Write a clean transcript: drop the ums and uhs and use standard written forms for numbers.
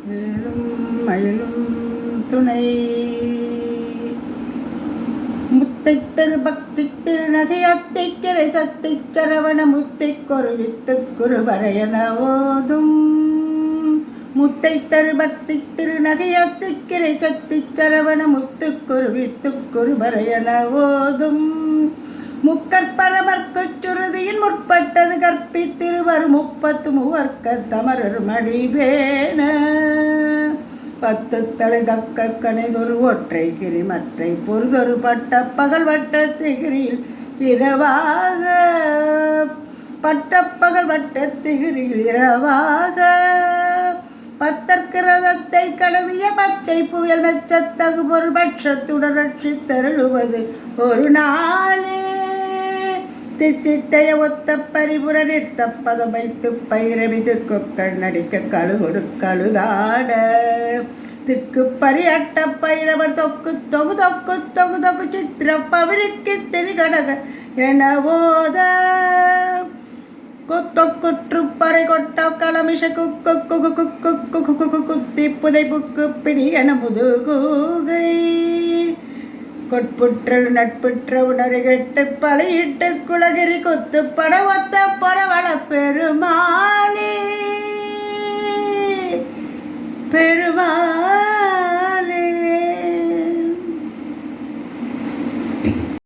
வேலும் மயிலும் துணை முத்தைத் தரு பக்தி திருநகை அத்தைக்கிரை சத்தை சரவண முத்தைக் கொருவித்துக் குருவரையன ஓதும் முத்தைத் தரு பக்தி திருநகை அத்தைக்கிரை சத்தி சரவண முத்துக் குருவித்துக் குருவரையன ஓதும் முக்கற்பரமர்க்குச் சுருதியின் முற்பட்டது கற்பித்திருவர் 33 தமரர் மடிவேன 10 தலை தக்க கணைதொரு ஒற்றை கிரி மற்றை பொறுதொரு பட்ட பகல் வட்ட திகிரியில் இரவாக பட்டப்பகல் வட்ட திகிரியில் இரவாக பத்தற்கிரதத்தை கடவிய பச்சை புயல் மெச்சத்தகு பொருள் பட்சத்துடன் ரட்சித்தருளுவது ஒரு நாளே தித்தித்தைய ஒத்த பரிபுர நிறுத்த பதம் வைத்து பைரவிது கொக்கண்ணடிக்க கழுகொடு கழுதாட திக்கு பரியட்ட பைரவர் தொக்கு தொகு தொக்கு தொகு தொகு சித்திர பவிரிக்கு திரிகடக என போத கொத்தொக்குற்று பறை கொட்ட களமிஷ குக்கு குகு குக்கு குகு குத்தி புதை புக்கு பிடி என முதுகூகை கொட்புற்றல் நட்புற்ற உணர்கெட்டு பழையிட்டு குலகிரி கொத்து பட ஒத்த பரவள பெருமாள்